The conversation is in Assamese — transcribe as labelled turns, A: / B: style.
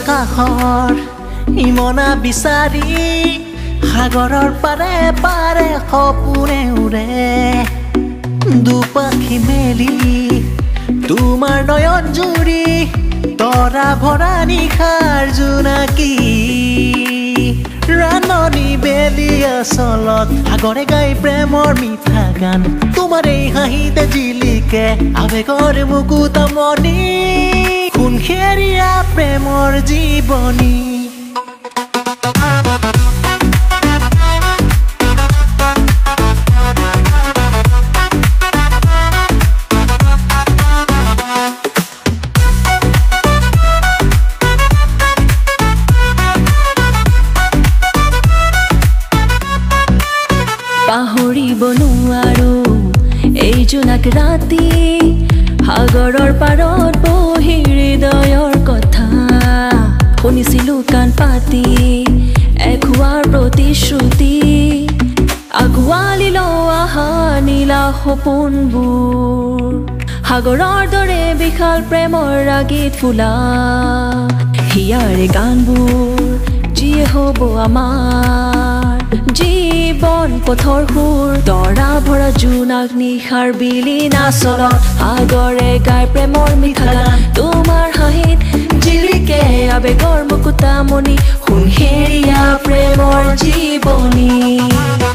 A: আকাশৰ ইমনা বিচাৰি সাগৰৰ পাৰে পাৰে সপোনে উৰে দুপাখি মেলি তোমাৰ নয়ন জুৰি তৰা ভৰা নিশাৰ জোনাকী ৰাণী বেলি আচলত সাগৰে গাই প্ৰেমৰ মিঠা গান তোমাৰ এই হাঁহিতে জিলিকে আবেগৰ মুকুতামণি সোণসেৰীয়া প্ৰেমৰ জীৱনী
B: পাহৰিব নোৱাৰো এই জোনাক ৰাতি সাগৰৰ পাৰত বহি হৃদয়ৰ কথা শুনিছিলো কাণ পাতি এখোৱাৰ প্ৰতিশ্ৰুতি আগুৱালি লোৱা নীলা সপোনবোৰ সাগৰৰ দৰে বিশাল প্ৰেমৰ ৰাগীত ফুলা হিয়াৰে গানবোৰ যিয়ে হ'ব আমাৰ জীৱন পথৰ সুৰ তৰা ভৰা জোনাক নিশাৰ বিলি নাচলত সাগৰে গাই প্ৰেমৰ মিঠা গান তোমাৰ হাঁহিত জিলিকে আবেগৰ মুকুতামণি সোণসেৰীয়া প্ৰেমৰ জীৱনী